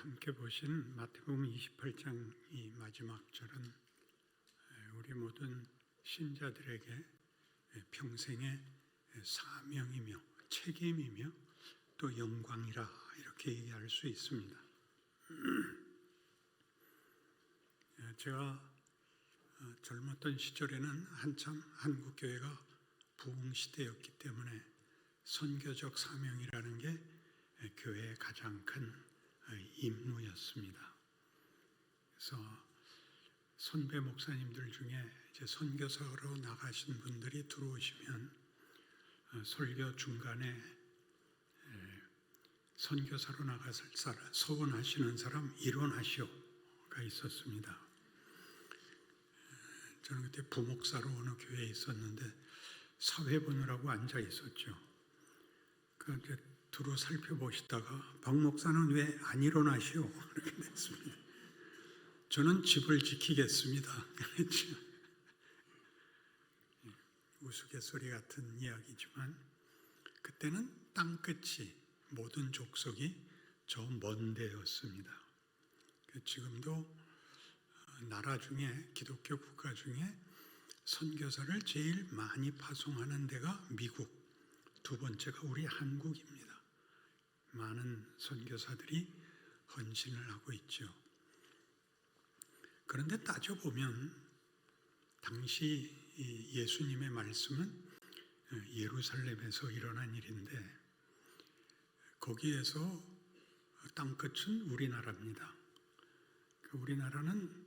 함께 보신 마태복음 28장 이 마지막 절은 우리 모든 신자들에게 평생의 사명이며 책임이며 또 영광이라 이렇게 얘기할 수 있습니다. 제가 젊었던 시절에는 한참 한국교회가 부흥시대였기 때문에 선교적 사명이라는 게 교회의 가장 큰 임무였습니다. 그래서 선배 목사님들 중에 이제 선교사로 나가신 분들이 들어오시면 설교 중간에 선교사로 나갔을 사람, 서원하시는 사람 일어나시오가 있었습니다. 저는 그때 부목사로 어느 교회에 있었는데 사회 보느라고 앉아 있었죠. 그런데 두루 살펴보시다가 박 목사는 왜 안 일어나시오? 이렇게 됐습니다. 저는 집을 지키겠습니다. 그랬죠. 우스갯소리 같은 이야기지만 그때는 땅끝이 모든 족속이 저 먼 데였습니다. 지금도 나라 중에 기독교 국가 중에 선교사를 제일 많이 파송하는 데가 미국, 두 번째가 우리 한국입니다. 많은 선교사들이 헌신을 하고 있죠. 그런데 따져보면 당시 예수님의 말씀은 예루살렘에서 일어난 일인데 거기에서 땅끝은 우리나라입니다. 우리나라는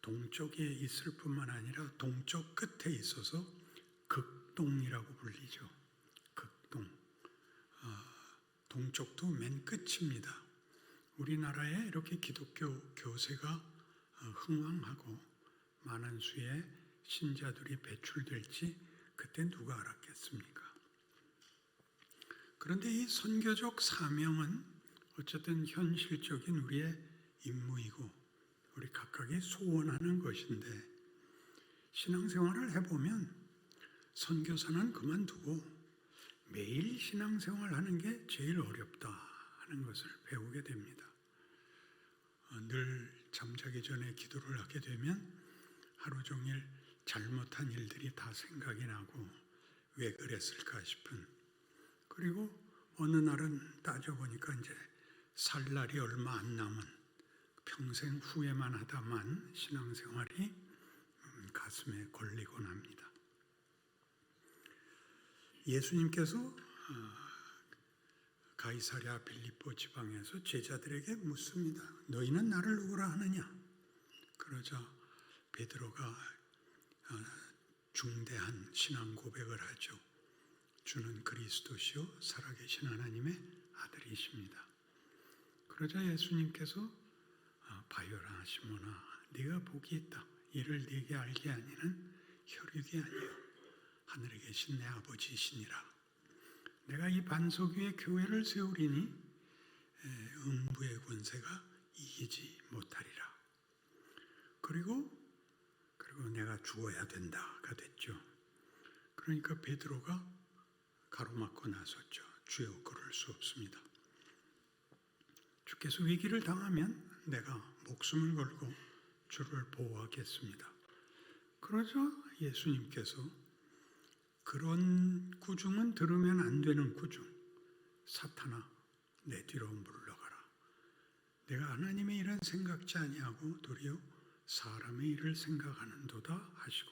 동쪽에 있을 뿐만 아니라 동쪽 끝에 있어서 극동이라고 불리죠. 극동. 동쪽도 맨 끝입니다. 우리나라에 이렇게 기독교 교세가 흥왕하고 많은 수의 신자들이 배출될지 그때 누가 알았겠습니까? 그런데 이 선교적 사명은 어쨌든 현실적인 우리의 임무이고 우리 각각이 소원하는 것인데 신앙생활을 해보면 선교사는 그만두고 매일 신앙생활하는 게 제일 어렵다 하는 것을 배우게 됩니다. 늘 잠자기 전에 기도를 하게 되면 하루 종일 잘못한 일들이 다 생각이 나고 왜 그랬을까 싶은, 그리고 어느 날은 따져보니까 이제 살 날이 얼마 안 남은 평생 후회만 하다만 신앙생활이 가슴에 걸리곤 합니다. 예수님께서 가이사랴 빌립보 지방에서 제자들에게 묻습니다. 너희는 나를 누구라 하느냐? 그러자 베드로가 중대한 신앙 고백을 하죠. 주는 그리스도시요 살아계신 하나님의 아들이십니다. 그러자 예수님께서 바요라 시몬아 네가 복이 있다. 이를 네게 알게 하니는 혈육이 아니요 하늘에 계신 내 아버지이시니라. 내가 이 반석 위에 교회를 세우리니 음부의 권세가 이기지 못하리라. 그리고 내가 죽어야 된다가 됐죠. 그러니까 베드로가 가로막고 나섰죠. 주여 그럴 수 없습니다. 주께서 위기를 당하면 내가 목숨을 걸고 주를 보호하겠습니다. 그러자 예수님께서 그런 구중은 들으면 안 되는 구중. 사탄아 내 뒤로 물러가라. 내가 하나님의 일은 생각지 아니하고 도리어 사람의 일을 생각하는도다 하시고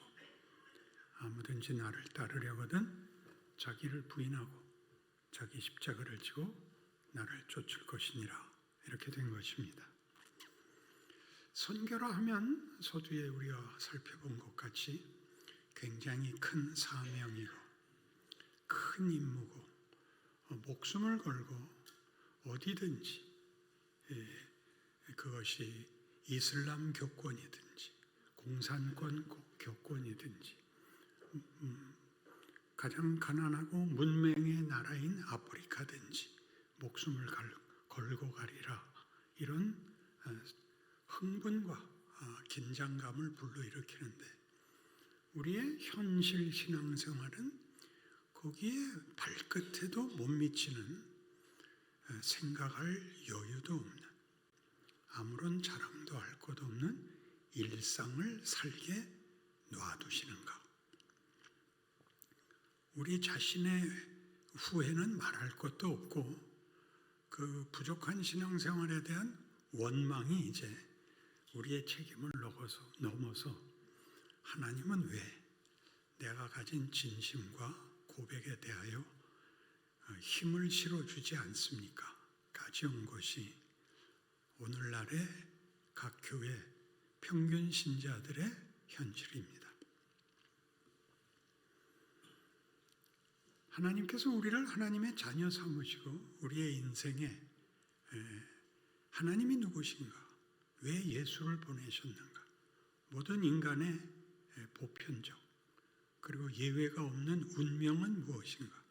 아무든지 나를 따르려거든 자기를 부인하고 자기 십자가를 지고 나를 쫓을 것이니라. 이렇게 된 것입니다. 선교라 하면 서두에 우리가 살펴본 것 같이 굉장히 큰 사명이고 큰 임무고 목숨을 걸고 어디든지 그것이 이슬람 교권이든지 공산권 교권이든지 가장 가난하고 문명의 나라인 아프리카든지 목숨을 걸고 가리라. 이런 흥분과 긴장감을 불러일으키는데 우리의 현실 신앙생활은 거기에 발끝에도 못 미치는 생각할 여유도 없는 아무런 자랑도 할 것 없는 일상을 살게 놔두시는가? 우리 자신의 후회는 말할 것도 없고 그 부족한 신앙생활에 대한 원망이 이제 우리의 책임을 넘어서 하나님은 왜 내가 가진 진심과 고백에 대하여 힘을 실어주지 않습니까? 가져온 것이 오늘날의 각 교회 평균 신자들의 현실입니다. 하나님께서 우리를 하나님의 자녀 삼으시고 우리의 인생에 하나님이 누구신가? 왜 예수를 보내셨는가? 모든 인간의 보편적 그리고 예외가 없는 운명은 무엇인가?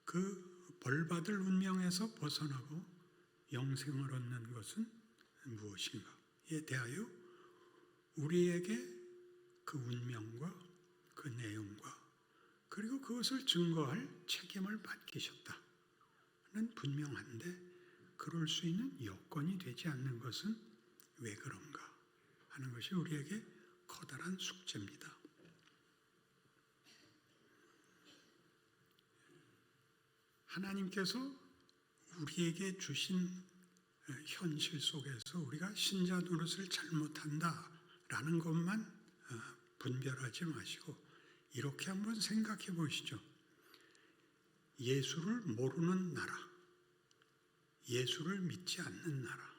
그 벌받을 운명에서 벗어나고 영생을 얻는 것은 무엇인가에 대하여 우리에게 그 운명과 그 내용과 그리고 그것을 증거할 책임을 맡기셨다는 분명한데 그럴 수 있는 여건이 되지 않는 것은 왜 그런가 하는 것이 우리에게 커다란 숙제입니다. 하나님께서 우리에게 주신 현실 속에서 우리가 신자 노릇을 잘못한다라는 것만 분별하지 마시고 이렇게 한번 생각해 보시죠. 예수를 모르는 나라, 예수를 믿지 않는 나라,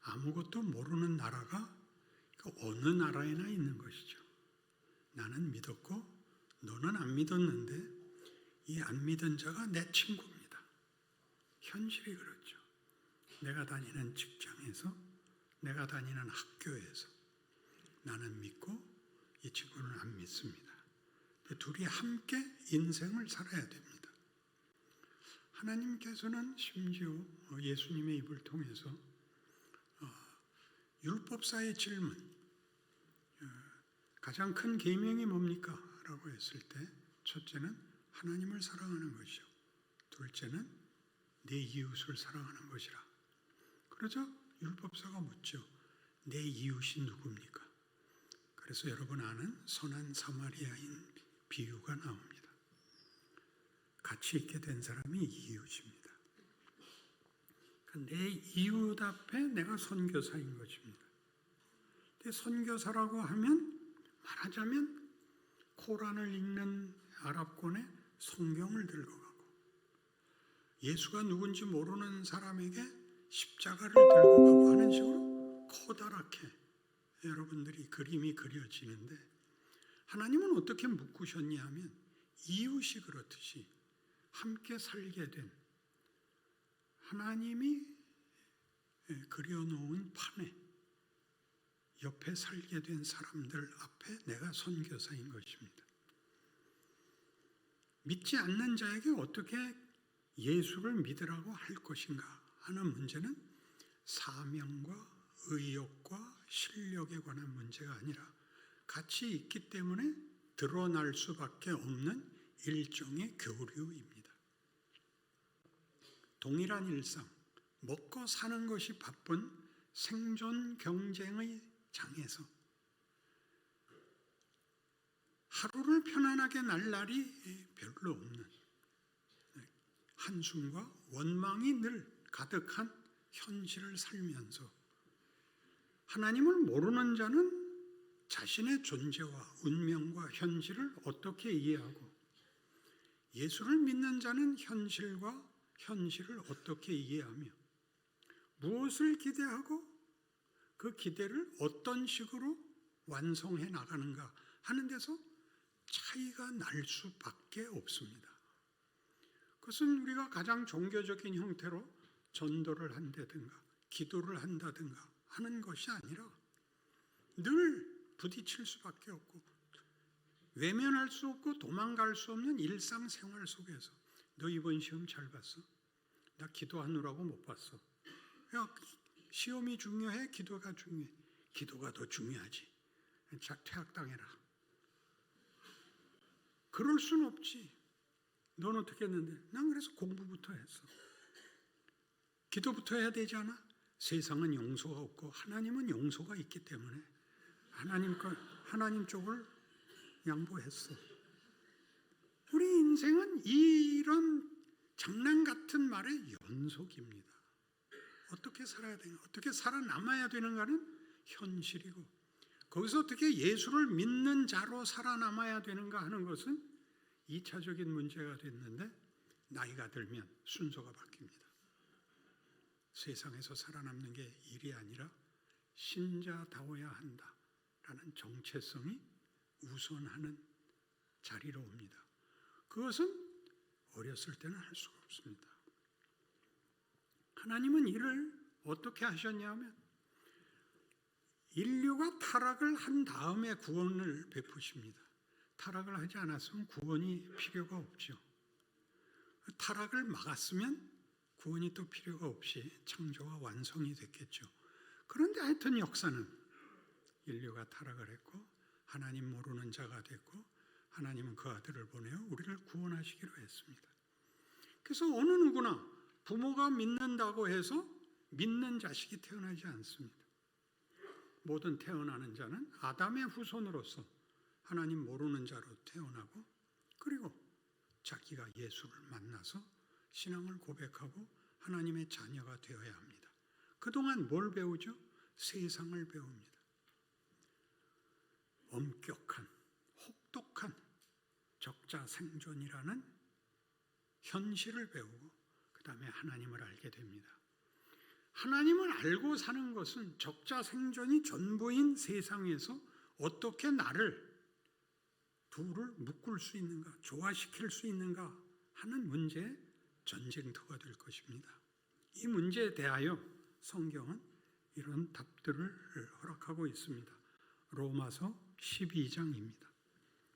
아무것도 모르는 나라가 어느 나라에나 있는 것이죠. 나는 믿었고 너는 안 믿었는데 이 안 믿은 자가 내 친구입니다. 현실이 그렇죠. 내가 다니는 직장에서, 내가 다니는 학교에서 나는 믿고 이 친구는 안 믿습니다. 둘이 함께 인생을 살아야 됩니다. 하나님께서는 심지어 예수님의 입을 통해서 율법사의 질문, 가장 큰 계명이 뭡니까? 라고 했을 때 첫째는 하나님을 사랑하는 것이요. 둘째는 내 이웃을 사랑하는 것이라. 그러자 율법사가 묻죠. 내 이웃이 누굽니까? 그래서 여러분 아는 선한 사마리아인 비유가 나옵니다. 같이 있게 된 사람이 이웃입니다. 내 이웃 앞에 내가 선교사인 것입니다. 근데 선교사라고 하면 말하자면 코란을 읽는 아랍권에 성경을 들고 가고 예수가 누군지 모르는 사람에게 십자가를 들고 가고 하는 식으로 커다랗게 여러분들이 그림이 그려지는데 하나님은 어떻게 묶으셨냐 하면 이웃이 그렇듯이 함께 살게 된 하나님이 그려놓은 판에 옆에 살게 된 사람들 앞에 내가 선교사인 것입니다. 믿지 않는 자에게 어떻게 예수를 믿으라고 할 것인가 하는 문제는 사명과 의욕과 실력에 관한 문제가 아니라 같이 있기 때문에 드러날 수밖에 없는 일종의 교류입니다. 동일한 일상, 먹고 사는 것이 바쁜 생존 경쟁의 장에서 하루를 편안하게 날 날이 별로 없는 한숨과 원망이 늘 가득한 현실을 살면서 하나님을 모르는 자는 자신의 존재와 운명과 현실을 어떻게 이해하고 예수를 믿는 자는 현실과 현실을 어떻게 이해하며 무엇을 기대하고 그 기대를 어떤 식으로 완성해 나가는가 하는 데서 차이가 날 수밖에 없습니다. 그것은 우리가 가장 종교적인 형태로 전도를 한다든가 기도를 한다든가 하는 것이 아니라 늘 부딪힐 수밖에 없고 외면할 수 없고 도망갈 수 없는 일상생활 속에서 너 이번 시험 잘 봤어? 나 기도하느라고 못 봤어. 야, 시험이 중요해? 기도가 중요해? 기도가 더 중요하지. 자, 퇴학당해라. 그럴 순 없지. 넌 어떻게 했는데? 난 그래서 공부부터 했어. 기도부터 해야 되지 않아? 세상은 용서가 없고 하나님은 용서가 있기 때문에 하나님 쪽을 양보했어. 우리 인생은 이런 장난 같은 말의 연속입니다. 어떻게 살아야 되는가, 어떻게 살아남아야 되는가는 현실이고, 거기서 어떻게 예수를 믿는 자로 살아남아야 되는가 하는 것은 2차적인 문제가 됐는데, 나이가 들면 순서가 바뀝니다. 세상에서 살아남는 게 일이 아니라 신자다워야 한다라는 정체성이 우선하는 자리로 옵니다. 그것은 어렸을 때는 할 수가 없습니다. 하나님은 이를 어떻게 하셨냐면, 인류가 타락을 한 다음에 구원을 베푸십니다. 타락을 하지 않았으면 구원이 필요가 없죠. 타락을 막았으면 구원이 또 필요가 없이 창조가 완성이 됐겠죠. 그런데 하여튼 역사는 인류가 타락을 했고 하나님 모르는 자가 됐고, 하나님은 그 아들을 보내어 우리를 구원하시기로 했습니다. 그래서 어느 누구나 부모가 믿는다고 해서 믿는 자식이 태어나지 않습니다. 모든 태어나는 자는 아담의 후손으로서 하나님 모르는 자로 태어나고, 그리고 자기가 예수를 만나서 신앙을 고백하고 하나님의 자녀가 되어야 합니다. 그동안 뭘 배우죠? 세상을 배웁니다. 엄격한, 혹독한 적자생존이라는 현실을 배우고 그 다음에 하나님을 알게 됩니다. 하나님을 알고 사는 것은 적자생존이 전부인 세상에서 어떻게 나를 둘을 묶을 수 있는가, 조화시킬 수 있는가 하는 문제의 전쟁터가 될 것입니다. 이 문제에 대하여 성경은 이런 답들을 허락하고 있습니다. 로마서 12장입니다.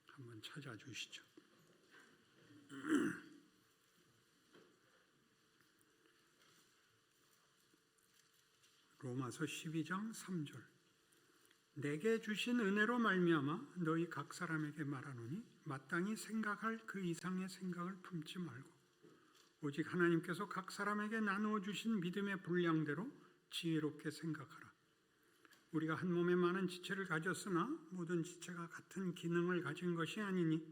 한번 찾아주시죠. 로마서 12장 3절. 내게 주신 은혜로 말미암아 너희 각 사람에게 말하노니 마땅히 생각할 그 이상의 생각을 품지 말고 오직 하나님께서 각 사람에게 나누어 주신 믿음의 분량대로 지혜롭게 생각하라. 우리가 한 몸에 많은 지체를 가졌으나 모든 지체가 같은 기능을 가진 것이 아니니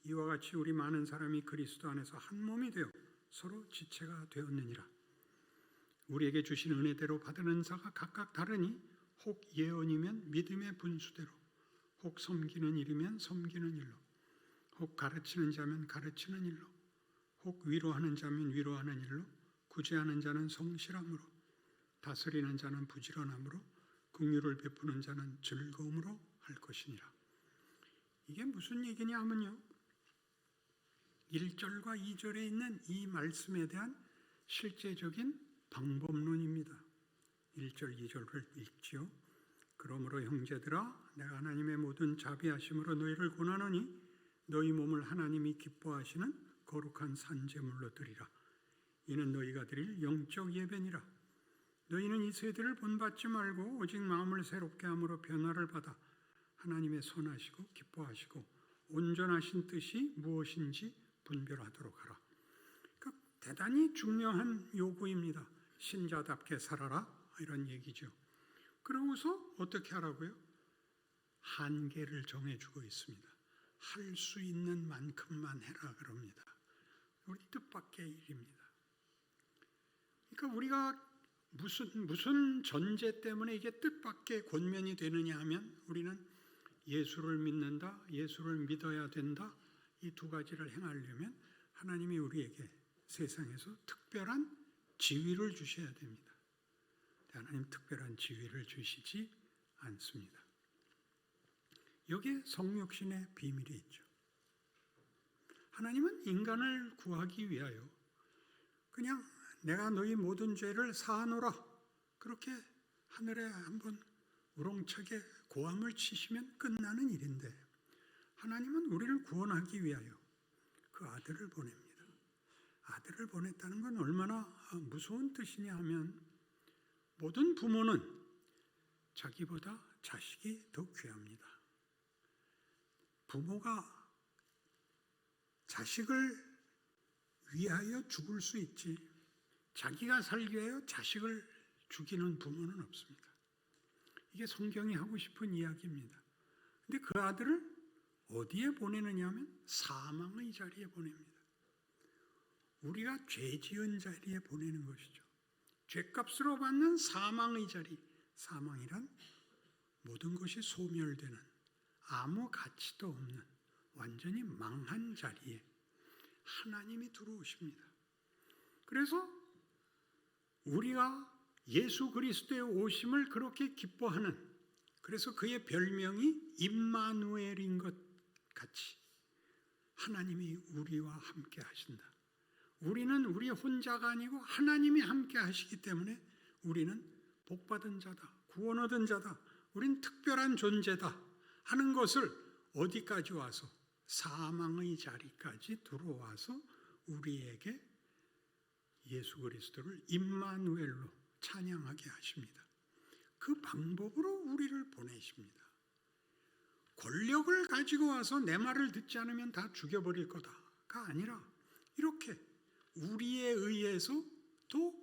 이와 같이 우리 많은 사람이 그리스도 안에서 한 몸이 되어 서로 지체가 되었느니라. 우리에게 주신 은혜대로 받은 은사가 각각 다르니 혹 예언이면 믿음의 분수대로, 혹 섬기는 일이면 섬기는 일로, 혹 가르치는 자면 가르치는 일로, 혹 위로하는 자면 위로하는 일로, 구제하는 자는 성실함으로, 다스리는 자는 부지런함으로, 긍휼을 베푸는 자는 즐거움으로 할 것이니라. 이게 무슨 얘기냐 하면요, 1절과 2절에 있는 이 말씀에 대한 실제적인 방법론입니다. 1절, 2절을 읽지요. 그러므로 형제들아, 내가 하나님의 모든 자비하심으로 너희를 권하노니 너희 몸을 하나님이 기뻐하시는 거룩한 산제물로 드리라. 이는 너희가 드릴 영적 예배니라. 너희는 이 세대를 본받지 말고 오직 마음을 새롭게 함으로 변화를 받아 하나님의 선하시고 기뻐하시고 온전하신 뜻이 무엇인지 분별하도록 하라. 그러니까 대단히 중요한 요구입니다. 신자답게 살아라, 이런 얘기죠. 그러고서 어떻게 하라고요? 한계를 정해주고 있습니다. 할 수 있는 만큼만 해라 그럽니다. 우리 뜻밖의 일입니다. 그러니까 우리가 무슨 전제 때문에 이게 뜻밖의 권면이 되느냐 하면, 우리는 예수를 믿는다, 예수를 믿어야 된다, 이 두 가지를 행하려면 하나님이 우리에게 세상에서 특별한 지위를 주셔야 됩니다. 하나님 특별한 지위를 주시지 않습니다. 여기에 성육신의 비밀이 있죠. 하나님은 인간을 구하기 위하여 그냥 내가 너희 모든 죄를 사하노라, 그렇게 하늘에 한번 우렁차게 고함을 치시면 끝나는 일인데, 하나님은 우리를 구원하기 위하여 그 아들을 보냅니다. 아들을 보냈다는 건 얼마나 무서운 뜻이냐 하면, 모든 부모는 자기보다 자식이 더 귀합니다. 부모가 자식을 위하여 죽을 수 있지, 자기가 살기 위하여 자식을 죽이는 부모는 없습니다. 이게 성경이 하고 싶은 이야기입니다. 근데 그 아들을 어디에 보내느냐 하면 사망의 자리에 보냅니다. 우리가 죄 지은 자리에 보내는 것이죠. 죄값으로 받는 사망의 자리. 사망이란 모든 것이 소멸되는, 아무 가치도 없는 완전히 망한 자리에 하나님이 들어오십니다. 그래서 우리가 예수 그리스도의 오심을 그렇게 기뻐하는, 그래서 그의 별명이 임마누엘인 것 같이 하나님이 우리와 함께 하신다. 우리는 우리 혼자가 아니고 하나님이 함께 하시기 때문에 우리는 복받은 자다, 구원 얻은 자다, 우린 특별한 존재다 하는 것을 어디까지 와서 사망의 자리까지 들어와서 우리에게 예수 그리스도를 임마누엘로 찬양하게 하십니다. 그 방법으로 우리를 보내십니다. 권력을 가지고 와서 내 말을 듣지 않으면 다 죽여버릴 거다가 아니라 이렇게 우리에 의해서 또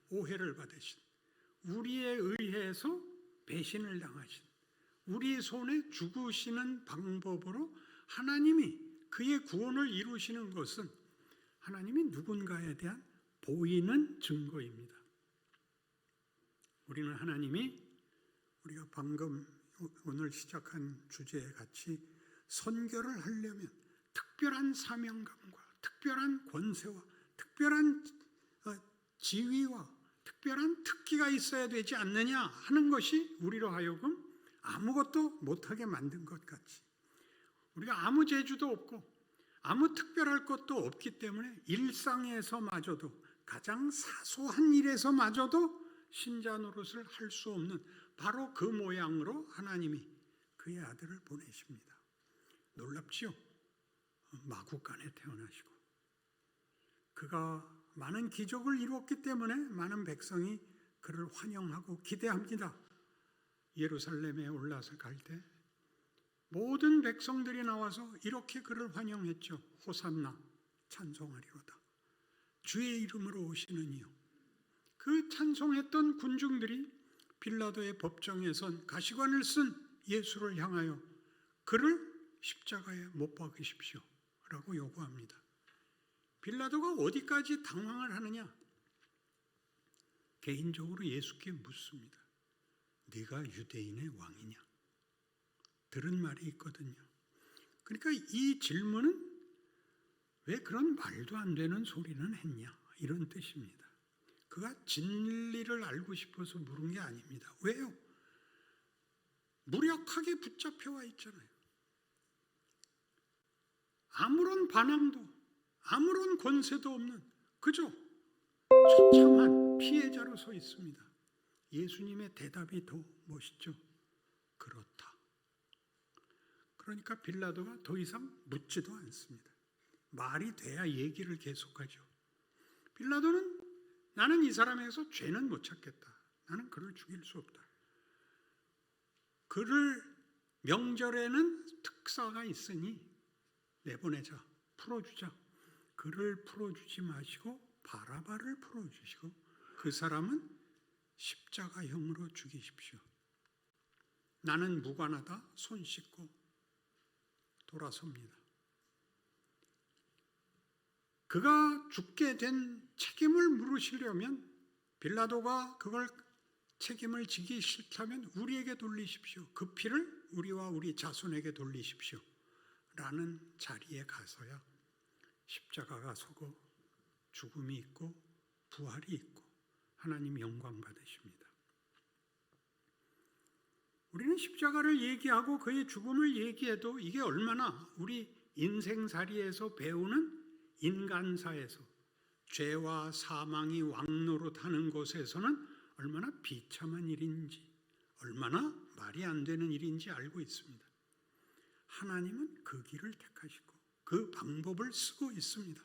오해를 받으신, 우리에 의해서 배신을 당하신, 우리 손에 죽으시는 방법으로 하나님이 그의 구원을 이루시는 것은 하나님이 누군가에 대한 보이는 증거입니다. 우리는 하나님이 우리가 방금 오늘 시작한 주제에 같이 선교를 하려면 특별한 사명감과 특별한 권세와 특별한 지위와 특별한 특기가 있어야 되지 않느냐 하는 것이 우리로 하여금 아무것도 못하게 만든 것 같이, 우리가 아무 재주도 없고 아무 특별할 것도 없기 때문에 일상에서마저도, 가장 사소한 일에서마저도 신자 노릇을 할 수 없는 바로 그 모양으로 하나님이 그의 아들을 보내십니다. 놀랍지요? 마구간에 태어나시고 그가 많은 기적을 이루었기 때문에 많은 백성이 그를 환영하고 기대합니다. 예루살렘에 올라서 갈 때 모든 백성들이 나와서 이렇게 그를 환영했죠. 호산나, 찬송하리로다. 주의 이름으로 오시는 이요. 그 찬송했던 군중들이 빌라도의 법정에선 가시관을 쓴 예수를 향하여 그를 십자가에 못 박으십시오 라고 요구합니다. 빌라도가 어디까지 당황을 하느냐? 개인적으로 예수께 묻습니다. 네가 유대인의 왕이냐? 들은 말이 있거든요. 그러니까 이 질문은 왜 그런 말도 안 되는 소리는 했냐? 이런 뜻입니다. 그가 진리를 알고 싶어서 물은 게 아닙니다. 왜요? 무력하게 붙잡혀와 있잖아요. 아무런 반항도, 아무런 권세도 없는 그저 처참한 피해자로 서 있습니다. 예수님의 대답이 더 멋있죠. 그렇다. 그러니까 빌라도가 더 이상 묻지도 않습니다. 말이 돼야 얘기를 계속하죠. 빌라도는 나는 이 사람에게서 죄는 못 찾겠다. 나는 그를 죽일 수 없다. 그를 명절에는 특사가 있으니 내보내자, 풀어주자. 그를 풀어주지 마시고 바라바를 풀어주시고 그 사람은 십자가형으로 죽이십시오. 나는 무관하다. 손 씻고 돌아섭니다. 그가 죽게 된 책임을 물으시려면 빌라도가 그걸 책임을 지기 싫다면 우리에게 돌리십시오. 그 피를 우리와 우리 자손에게 돌리십시오. 라는 자리에 가서야 십자가가 서고 죽음이 있고 부활이 있고 하나님 영광 받으십니다. 우리는 십자가를 얘기하고 그의 죽음을 얘기해도 이게 얼마나 우리 인생살이에서 배우는 인간사에서 죄와 사망이 왕노릇하는 곳에서는 얼마나 비참한 일인지, 얼마나 말이 안 되는 일인지 알고 있습니다. 하나님은 그 길을 택하시고 그 방법을 쓰고 있습니다.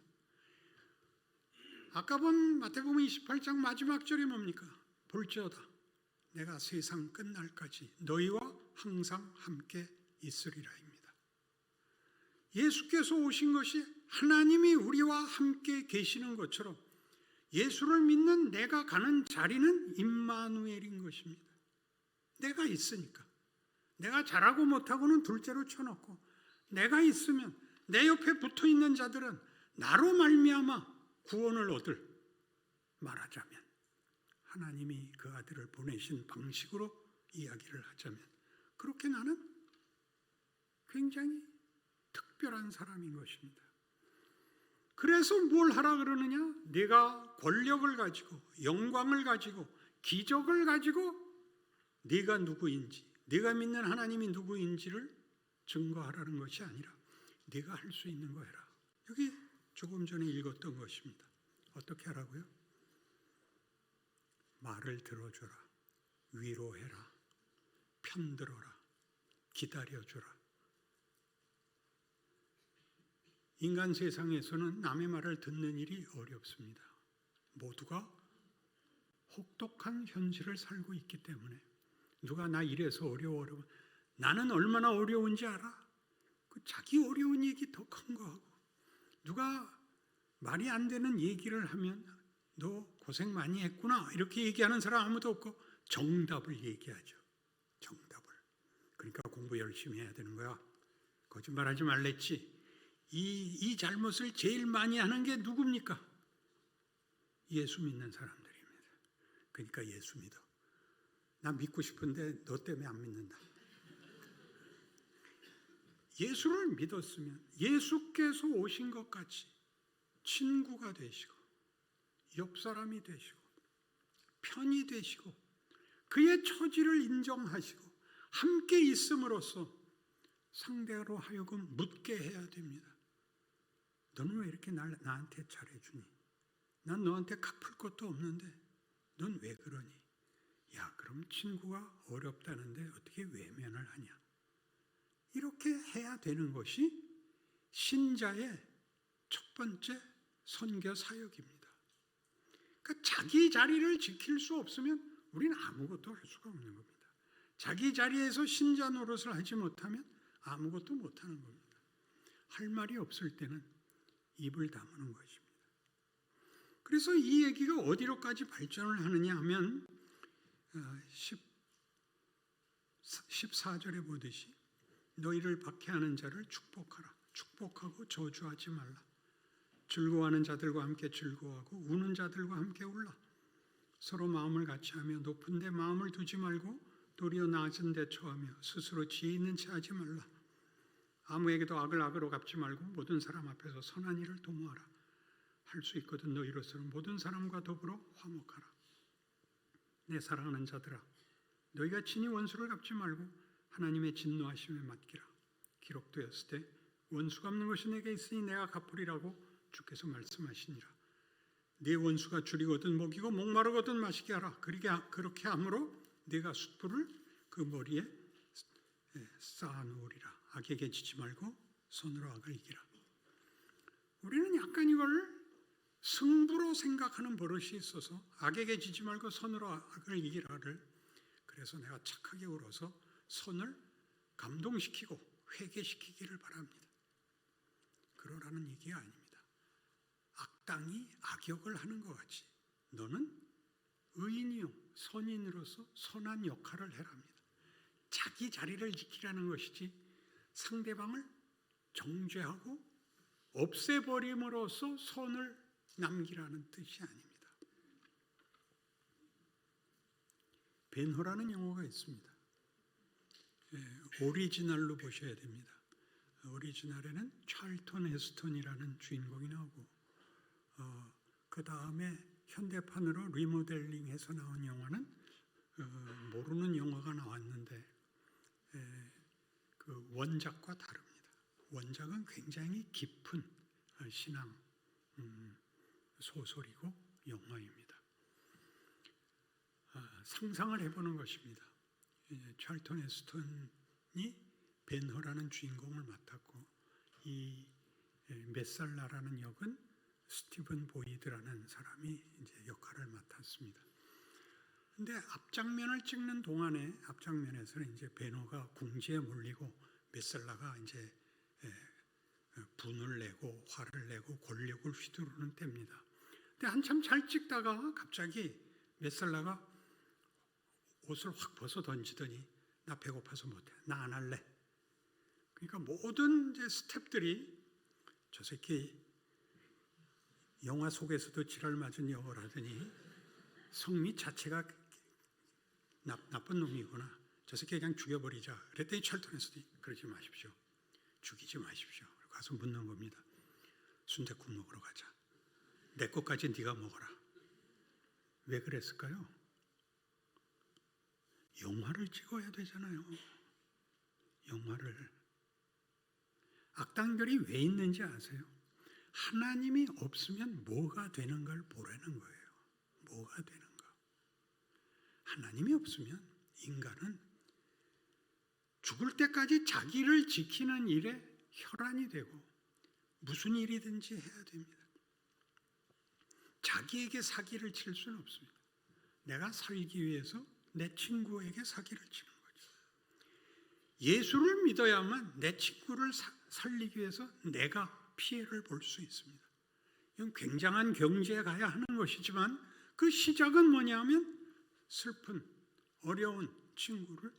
아까 본 마태복음 28장 마지막 절이 뭡니까? 볼지어다 내가 세상 끝날까지 너희와 항상 함께 있으리라입니다. 예수께서 오신 것이 하나님이 우리와 함께 계시는 것처럼 예수를 믿는 내가 가는 자리는 임마누엘인 것입니다. 내가 있으니까. 내가 잘하고 못하고는 둘째로 쳐놓고 내가 있으면 내 옆에 붙어있는 자들은 나로 말미암아 구원을 얻을, 말하자면 하나님이 그 아들을 보내신 방식으로 이야기를 하자면 그렇게 나는 굉장히 특별한 사람인 것입니다. 그래서 뭘 하라 그러느냐? 네가 권력을 가지고 영광을 가지고 기적을 가지고 네가 누구인지, 네가 믿는 하나님이 누구인지를 증거하라는 것이 아니라 네가 할 수 있는 거 해라. 여기 조금 전에 읽었던 것입니다. 어떻게 하라고요? 말을 들어줘라, 위로해라, 편들어라, 기다려줘라. 인간 세상에서는 남의 말을 듣는 일이 어렵습니다. 모두가 혹독한 현실을 살고 있기 때문에 누가 나 이래서 어려워, 나는 얼마나 어려운지 알아? 그 자기 어려운 얘기 더 큰 거 하고, 누가 말이 안 되는 얘기를 하면 너 고생 많이 했구나 이렇게 얘기하는 사람 아무도 없고 정답을 얘기하죠. 정답을. 그러니까 공부 열심히 해야 되는 거야. 거짓말하지 말랬지. 이 잘못을 제일 많이 하는 게 누굽니까? 예수 믿는 사람들입니다. 그러니까 예수 믿어. 나 믿고 싶은데 너 때문에 안 믿는다. 예수를 믿었으면 예수께서 오신 것 같이 친구가 되시고 옆 사람이 되시고 편이 되시고 그의 처지를 인정하시고 함께 있음으로써 상대로 하여금 묻게 해야 됩니다. 너는 왜 이렇게 나한테 잘해주니? 난 너한테 갚을 것도 없는데 넌 왜 그러니? 야, 그럼 친구가 어렵다는데 어떻게 외면을 하냐? 이렇게 해야 되는 것이 신자의 첫 번째 선교 사역입니다. 그러니까 자기 자리를 지킬 수 없으면 우리는 아무것도 할 수가 없는 겁니다. 자기 자리에서 신자 노릇을 하지 못하면 아무것도 못하는 겁니다. 할 말이 없을 때는 입을 다무는 것입니다. 그래서 이 얘기가 어디로까지 발전을 하느냐 하면 14절에 보듯이 너희를 박해하는 자를 축복하라. 축복하고 저주하지 말라. 즐거워하는 자들과 함께 즐거워하고 우는 자들과 함께 울라. 서로 마음을 같이하며 높은 데 마음을 두지 말고 도리어 낮은 데 처하며 스스로 지혜 있는 채 하지 말라. 아무에게도 악을 악으로 갚지 말고 모든 사람 앞에서 선한 일을 도모하라. 할 수 있거든 너희로서는 모든 사람과 더불어 화목하라. 내 사랑하는 자들아, 너희가 친히 원수를 갚지 말고 하나님의 진노하심에 맡기라. 기록되었을 때 원수 갚는 것이 내게 있으니 내가 갚으리라고 주께서 말씀하시니라. 네 원수가 줄이거든 먹이고 목마르거든 마시게 하라. 그렇게 함으로 네가 숯불을 그 머리에 쌓아놓으리라. 악에게 지지 말고 손으로 악을 이기라. 우리는 약간 이걸 승부로 생각하는 버릇이 있어서 악에게 지지 말고 손으로 악을 이기라를, 그래서 내가 착하게 울어서 손을 감동시키고 회개시키기를 바랍니다. 그러라는 얘기가 아닙니다. 악당이 악역을 하는 것 같이 너는 의인이요 선인으로서 선한 역할을 해랍니다. 자기 자리를 지키라는 것이지 상대방을 정죄하고 없애버림으로써 선을 남기라는 뜻이 아닙니다. 벤허라는 영화가 있습니다. 오리지널로 보셔야 됩니다. 오리지널에는 찰턴 헤스턴이라는 주인공이 나오고 그 다음에 현대판으로 리모델링해서 나온 영화는 모르는 영화가 나왔는데 그 원작과 다릅니다. 원작은 굉장히 깊은 신앙 소설이고 영화입니다. 상상을 해보는 것입니다. 찰턴 헤스턴이 벤허라는 주인공을 맡았고 이 메살라라는 역은 스티븐 보이드라는 사람이 이제 역할을 맡았습니다. 근데 앞장면을 찍는 동안에 앞장면에서는 이제 벤허가 궁지에 몰리고 메살라가 이제 분을 내고 화를 내고 권력을 휘두르는 때입니다. 근데 한참 잘 찍다가 갑자기 메살라가 옷을 확 벗어 던지더니 나 배고파서 못해. 나 안 할래. 그러니까 모든 이제 스태프들이 저 새끼 영화 속에서도 지랄 맞은 여우라더니 성미 자체가 나쁜 놈이구나. 저 새끼 그냥 죽여버리자. 그랬더니 철통에서도 그러지 마십시오. 죽이지 마십시오. 가서 묻는 겁니다. 순댓국 먹으러 가자. 내 것까지 네가 먹어라. 왜 그랬을까요? 영화를 찍어야 되잖아요. 영화를. 악당들이 왜 있는지 아세요? 하나님이 없으면 뭐가 되는 걸 보라는 거예요. 뭐가 되는가. 하나님이 없으면 인간은 죽을 때까지 자기를 지키는 일에 혈안이 되고 무슨 일이든지 해야 됩니다. 자기에게 사기를 칠 수는 없습니다. 내가 살기 위해서 내 친구에게 사기를 치는 거죠. 예수를 믿어야만 내 친구를 살리기 위해서 내가 피해를 볼 수 있습니다. 이건 굉장한 경지에 가야 하는 것이지만 그 시작은 뭐냐면 슬픈 어려운 친구를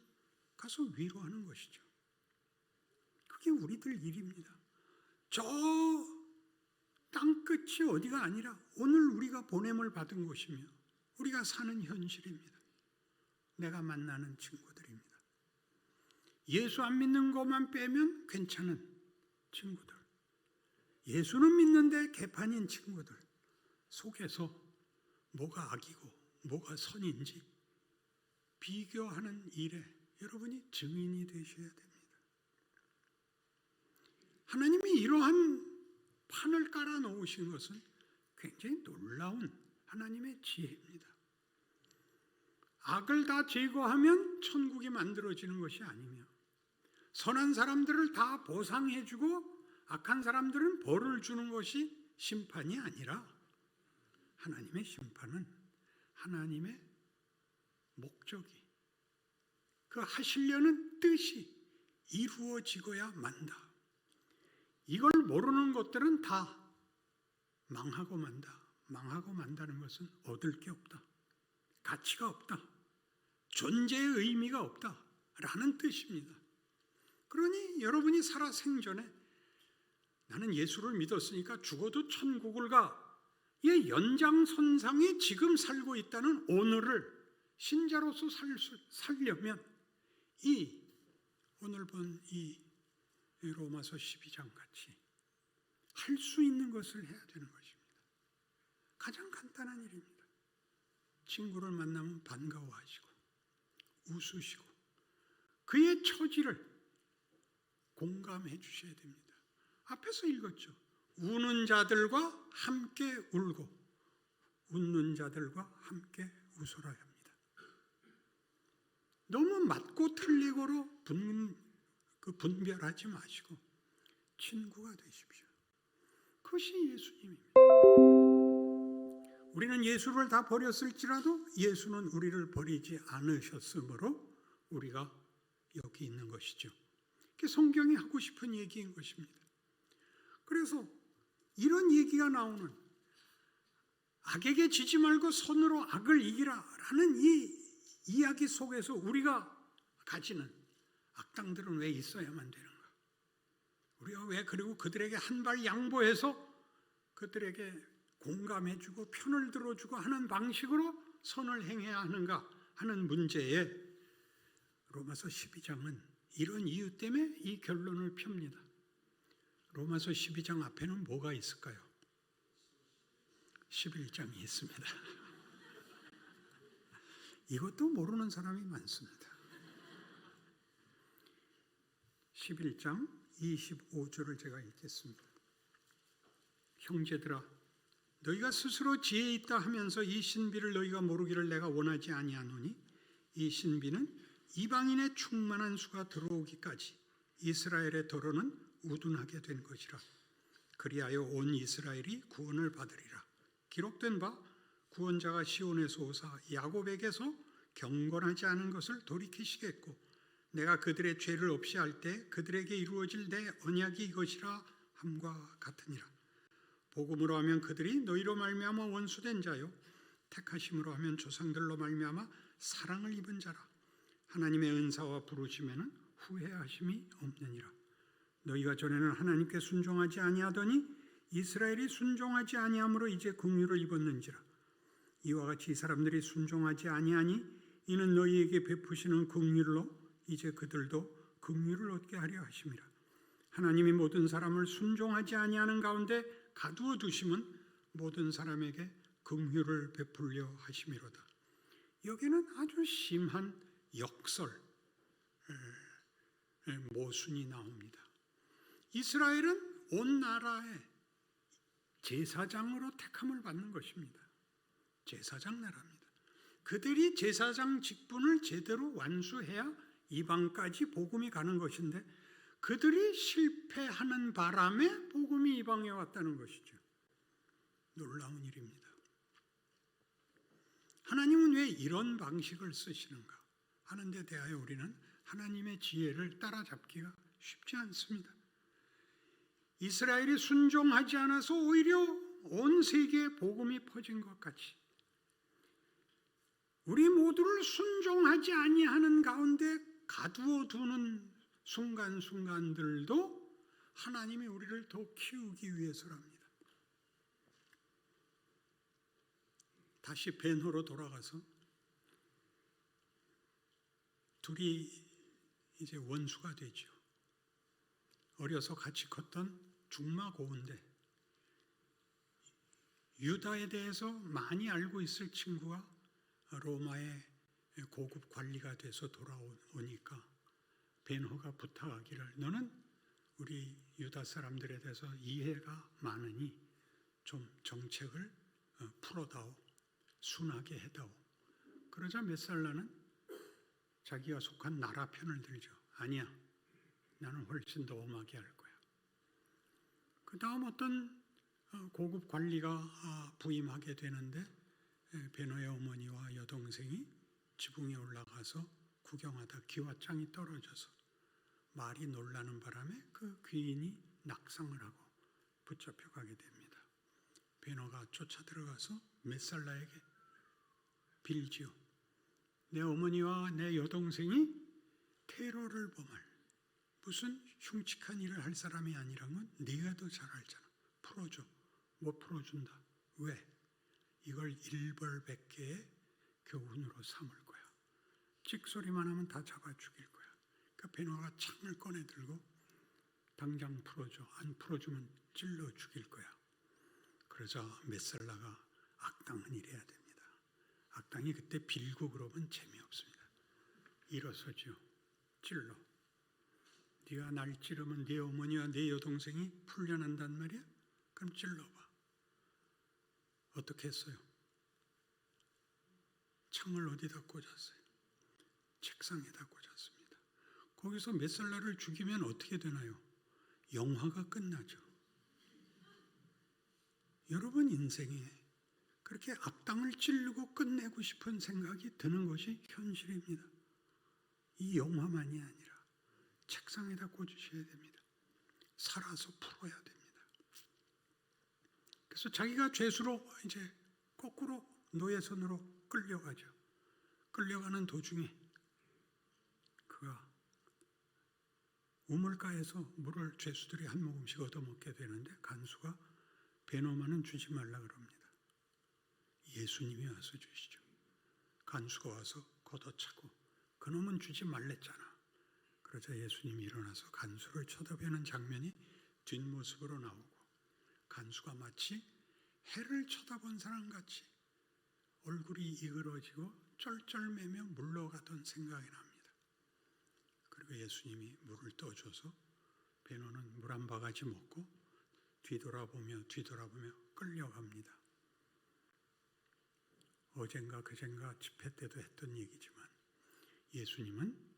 가서 위로하는 것이죠. 그게 우리들 일입니다. 저 땅끝이 어디가 아니라 오늘 우리가 보냄을 받은 곳이며 우리가 사는 현실입니다. 내가 만나는 친구들입니다. 예수 안 믿는 것만 빼면 괜찮은 친구들, 예수는 믿는데 개판인 친구들 속에서 뭐가 악이고 뭐가 선인지 비교하는 일에 여러분이 증인이 되셔야 됩니다. 하나님이 이러한 판을 깔아 놓으신 것은 굉장히 놀라운 하나님의 지혜입니다. 악을 다 제거하면 천국이 만들어지는 것이 아니며 선한 사람들을 다 보상해주고 악한 사람들은 벌을 주는 것이 심판이 아니라 하나님의 심판은 하나님의 목적이 그 하시려는 뜻이 이루어지고야 만다. 이걸 모르는 것들은 다 망하고 만다. 망하고 만다는 것은 얻을 게 없다. 가치가 없다. 존재의 의미가 없다라는 뜻입니다. 그러니 여러분이 살아 생전에 나는 예수를 믿었으니까 죽어도 천국을 가. 이 연장선상에 지금 살고 있다는 오늘을 신자로서 살려면 이 오늘 본 이 로마서 12장 같이 할 수 있는 것을 해야 되는 것입니다. 가장 간단한 일입니다. 친구를 만나면 반가워하시고 웃으시고 그의 처지를 공감해 주셔야 됩니다. 앞에서 읽었죠. 우는 자들과 함께 울고 웃는 자들과 함께 웃어라 합니다. 너무 맞고 틀리고로 분별하지 마시고 친구가 되십시오. 그것이 예수님입니다. 우리는 예수를 다 버렸을지라도 예수는 우리를 버리지 않으셨으므로 우리가 여기 있는 것이죠. 그게 성경이 하고 싶은 얘기인 것입니다. 그래서 이런 얘기가 나오는 악에게 지지 말고 선으로 악을 이기라라는 이 이야기 속에서 우리가 가지는 악당들은 왜 있어야만 되는가? 우리가 왜 그리고 그들에게 한 발 양보해서 그들에게 공감해주고 편을 들어주고 하는 방식으로 선을 행해야 하는가 하는 문제에 로마서 12장은 이런 이유 때문에 이 결론을 펴니다. 로마서 12장 앞에는 뭐가 있을까요? 11장이 있습니다. 이것도 모르는 사람이 많습니다. 11장 25절을 제가 읽겠습니다. 형제들아 너희가 스스로 지혜 있다 하면서 이 신비를 너희가 모르기를 내가 원하지 아니하노니 이 신비는 이방인의 충만한 수가 들어오기까지 이스라엘의 도로는 우둔하게 된 것이라. 그리하여 온 이스라엘이 구원을 받으리라. 기록된 바 구원자가 시온에서 오사 야곱에게서 경건하지 않은 것을 돌이키시겠고 내가 그들의 죄를 없이 할 때 그들에게 이루어질 내 언약이 이것이라 함과 같으니라. 복음으로 하면 그들이 너희로 말미암아 원수된 자요 택하심으로 하면 조상들로 말미암아 사랑을 입은 자라. 하나님의 은사와 부르심에는 후회하심이 없느니라. 너희가 전에는 하나님께 순종하지 아니하더니 이스라엘이 순종하지 아니함으로 이제 긍휼을 입었는지라. 이와 같이 이 사람들이 순종하지 아니하니 이는 너희에게 베푸시는 긍휼로 이제 그들도 긍휼을 얻게 하려 하심이라. 하나님이 모든 사람을 순종하지 아니하는 가운데 가두어 두심은 모든 사람에게 긍휼을 베풀려 하심이로다. 여기는 아주 심한 역설, 모순이 나옵니다. 이스라엘은 온 나라의 제사장으로 택함을 받는 것입니다. 제사장 나라입니다. 그들이 제사장 직분을 제대로 완수해야 이방까지 복음이 가는 것인데 그들이 실패하는 바람에 복음이 이방에 왔다는 것이죠. 놀라운 일입니다. 하나님은 왜 이런 방식을 쓰시는가 하는 데 대하여 우리는 하나님의 지혜를 따라잡기가 쉽지 않습니다. 이스라엘이 순종하지 않아서 오히려 온 세계에 복음이 퍼진 것 같이 우리 모두를 순종하지 아니하는 가운데 가두어 두는 순간순간들도 하나님이 우리를 더 키우기 위해서랍니다. 다시 베노로 돌아가서 둘이 이제 원수가 되죠. 어려서 같이 컸던 중마고우인데 유다에 대해서 많이 알고 있을 친구가 로마의 고급 관리가 돼서 돌아오니까 베노가 부탁하기를 너는 우리 유다 사람들에 대해서 이해가 많으니 좀 정책을 풀어다오, 순하게 해다오. 그러자 메살라는 자기가 속한 나라 편을 들죠. 아니야, 나는 훨씬 더 엄하게 할 거야. 그 다음 어떤 고급 관리가 부임하게 되는데 베노의 어머니와 여동생이 지붕에 올라가서 구경하다 기와장이 떨어져서 말이 놀라는 바람에 그 귀인이 낙상을 하고 붙잡혀 가게 됩니다. 베노가 쫓아 들어가서 메살라에게 빌지요. 내 어머니와 내 여동생이 테러를 범할 무슨 흉측한 일을 할 사람이 아니란 건 네가 더 잘 알잖아. 풀어줘. 못 풀어준다. 왜? 이걸 일벌백계의 교훈으로 삼을 거야. 찍소리만 하면 다 잡아 죽일 거야. 그러니까 베노가 창을 꺼내 들고 당장 풀어줘. 안 풀어주면 찔러 죽일 거야. 그러자 메살라가 악당은 이래야 됩니다. 악당이 그때 빌고 그러면 재미없습니다. 일어서죠. 찔러. 네가 날 찌르면 네 어머니와 네 여동생이 풀려난단 말이야? 그럼 찔러봐. 어떻게 했어요? 창을 어디다 꽂았어요? 책상에다 꽂았습니다. 거기서 메살라를 죽이면 어떻게 되나요? 영화가 끝나죠. 여러분 인생에 그렇게 악당을 찌르고 끝내고 싶은 생각이 드는 것이 현실입니다. 이 영화만이 아니라 책상에다 꽂으셔야 됩니다. 살아서 풀어야 됩니다. 그래서 자기가 죄수로 이제 거꾸로 노예선으로 끌려가죠. 끌려가는 도중에 그가 우물가에서 물을 죄수들이 한 모금씩 얻어먹게 되는데 간수가 베노만은 주지 말라 그럽니다. 예수님이 와서 주시죠. 간수가 와서 걷어차고 그놈은 주지 말랬잖아. 그러자 예수님이 일어나서 간수를 쳐다보는 장면이 뒷모습으로 나오고 간수가 마치 해를 쳐다본 사람같이 얼굴이 이그러지고 쩔쩔매며 물러가던 생각이 납니다. 그리고 예수님이 물을 떠줘서 베노는 물 한 바가지 먹고 뒤돌아보며 끌려갑니다. 어젠가 그젠가 집회 때도 했던 얘기지만 예수님은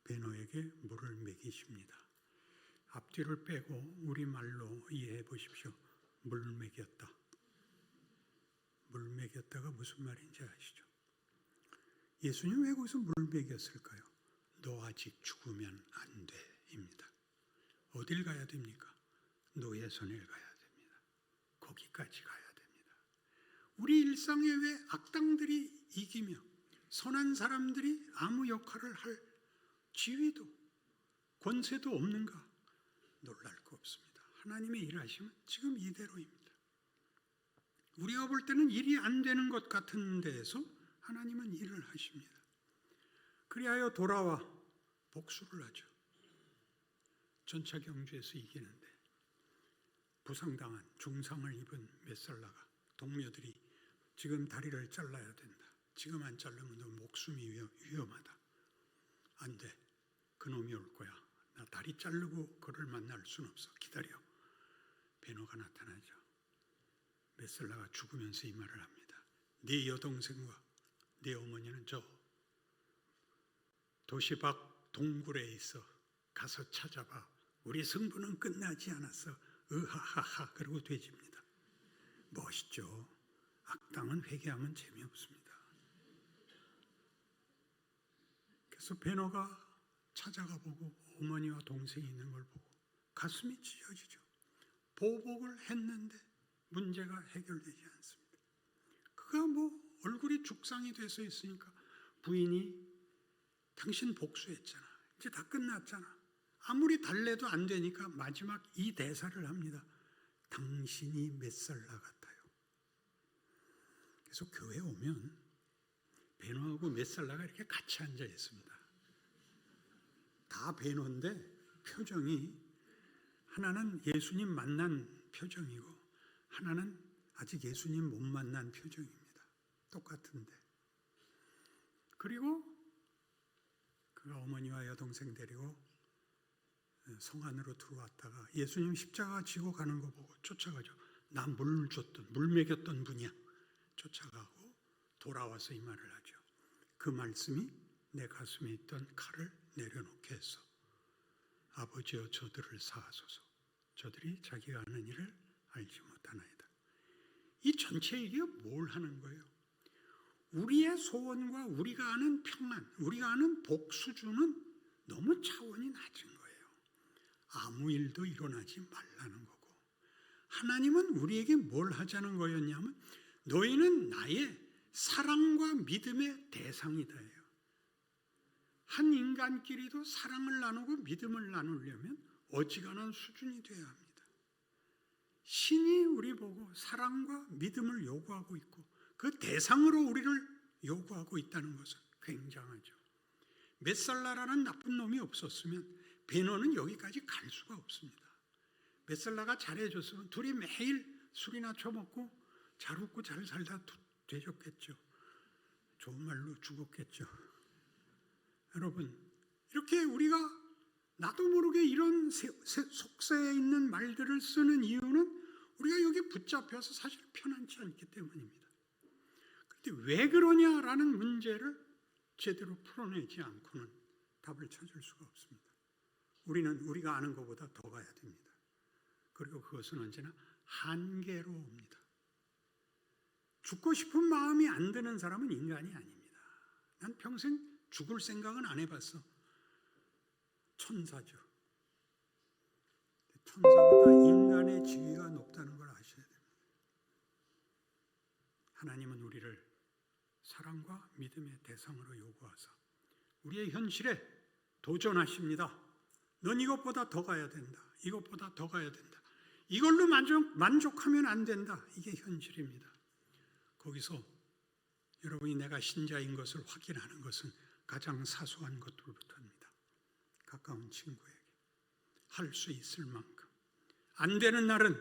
베노에게 물을 먹이십니다. 앞뒤를 빼고 우리말로 이해해 보십시오. 물 먹였다. 물 먹였다가 무슨 말인지 아시죠? 예수님 왜 거기서 물 먹였을까요? 너 아직 죽으면 안 돼 입니다. 어딜 가야 됩니까? 노예선을 가야 됩니다. 거기까지 가야 됩니다. 우리 일상에 왜 악당들이 이기며 선한 사람들이 아무 역할을 할 지위도 권세도 없는가? 놀랄 거 없습니다. 하나님의 일하심은 지금 이대로입니다. 우리가 볼 때는 일이 안 되는 것 같은 데에서 하나님은 일을 하십니다. 그리하여 돌아와 복수를 하죠. 전차 경주에서 이기는데 부상당한 중상을 입은 메살라가 동료들이 지금 다리를 잘라야 된다. 지금 안 자르면 너 목숨이 위험하다. 안 돼. 그놈이 올 거야. 나 다리 자르고 그를 만날 수는 없어. 기다려. 베노가 나타나죠. 메살라가 죽으면서 이 말을 합니다. 네 여동생과 네 어머니는 저 도시 밖 동굴에 있어. 가서 찾아봐. 우리 승부는 끝나지 않았어. 으하하하. 그러고 되집니다. 멋있죠. 악당은 회개하면 재미없습니다. 그래서 베노가 찾아가 보고 어머니와 동생이 있는 걸 보고 가슴이 찢어지죠. 보복을 했는데 문제가 해결되지 않습니다. 그가 얼굴이 죽상이 돼서 있으니까 부인이 당신 복수했잖아. 이제 다 끝났잖아. 아무리 달래도 안 되니까 마지막 이 대사를 합니다. 당신이 메살라 같아요. 그래서 교회 오면 베노하고 메살라가 이렇게 같이 앉아 있습니다. 다 베노인데 표정이 하나는 예수님 만난 표정이고 하나는 아직 예수님 못 만난 표정입니다. 똑같은데. 그리고 그가 어머니와 여동생 데리고 성 안으로 들어왔다가 예수님 십자가 지고 가는 거 보고 쫓아가죠. 나 물 줬던, 물 먹였던 분이야. 쫓아가고 돌아와서 이 말을 하죠. 그 말씀이 내 가슴에 있던 칼을 내려놓게 했어. 아버지여 저들을 사하소서. 저들이 자기가 하는 일을 알지 못하나이다. 이 전체 얘기가 뭘 하는 거예요? 우리의 소원과 우리가 아는 평안, 우리가 아는 복수주는 너무 차원이 낮은 거예요. 아무 일도 일어나지 말라는 거고, 하나님은 우리에게 뭘 하자는 거였냐면 너희는 나의 사랑과 믿음의 대상이다예요. 한 인간끼리도 사랑을 나누고 믿음을 나누려면 어지간한 수준이 되어야 합니다. 신이 우리 보고 사랑과 믿음을 요구하고 있고 그 대상으로 우리를 요구하고 있다는 것은 굉장하죠. 메살라라는 나쁜 놈이 없었으면 베노는 여기까지 갈 수가 없습니다. 메살라가 잘해줬으면 둘이 매일 술이나 처먹고 잘 웃고 잘 살다 되셨겠죠. 좋은 말로 죽었겠죠. 여러분, 이렇게 우리가 나도 모르게 이런 속세에 있는 말들을 쓰는 이유는 우리가 여기 붙잡혀서 사실 편안치 않기 때문입니다. 그런데 왜 그러냐라는 문제를 제대로 풀어내지 않고는 답을 찾을 수가 없습니다. 우리는 우리가 아는 것보다 더 가야 됩니다. 그리고 그것은 언제나 한계로 옵니다. 죽고 싶은 마음이 안 드는 사람은 인간이 아닙니다. 난 평생 죽을 생각은 안 해봤어. 천사죠. 천사보다 인간의 지위가 높다는 걸 아셔야 됩니다. 하나님은 우리를 사랑과 믿음의 대상으로 요구하사 우리의 현실에 도전하십니다. 넌 이것보다 더 가야 된다. 이것보다 더 가야 된다. 이걸로 만족하면 안 된다. 이게 현실입니다. 거기서 여러분이 내가 신자인 것을 확인하는 것은 가장 사소한 것들부터입니다. 가까운 친구에게 할 수 있을 만큼 안 되는 날은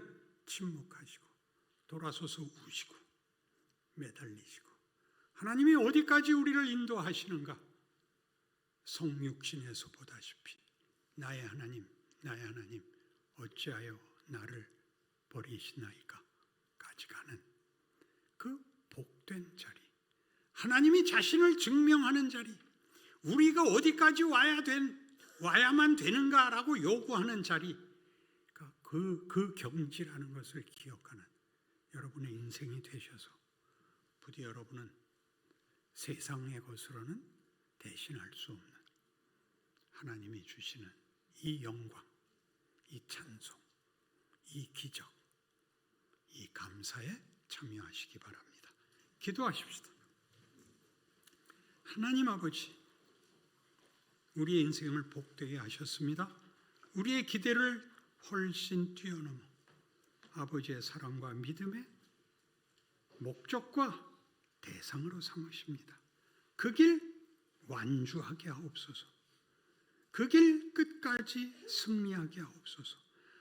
침묵하시고 돌아서서 우시고 매달리시고 하나님이 어디까지 우리를 인도하시는가? 성육신에서 보다시피 나의 하나님 어찌하여 나를 버리시나이까 까지 가는 그 복된 자리, 하나님이 자신을 증명하는 자리, 우리가 어디까지 와야만 되는가라고 요구하는 자리, 그 경지라는 것을 기억하는 여러분의 인생이 되셔서 부디 여러분은 세상의 것으로는 대신할 수 없는 하나님이 주시는 이 영광, 이 찬송, 이 기적, 이 감사 감사에 참여하시기 바랍니다. 기도하십시다. 하나님 아버지, 우리의 인생을 복되게 하셨습니다. 우리의 기대를 훨씬 뛰어넘어 아버지의 사랑과 믿음의 목적과 대상으로 삼으십니다. 그 길 완주하게 하옵소서. 그 길 끝까지 승리하게 하옵소서.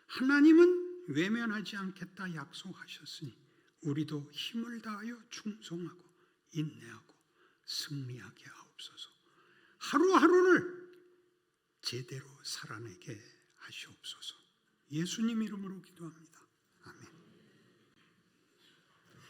하나님은 외면하지 않겠다 약속하셨으니 우리도 힘을 다하여 충성하고 인내하고 승리하게 하옵소서. 하루하루를 제대로 살아내게 하시옵소서. 예수님 이름으로 기도합니다. 아멘.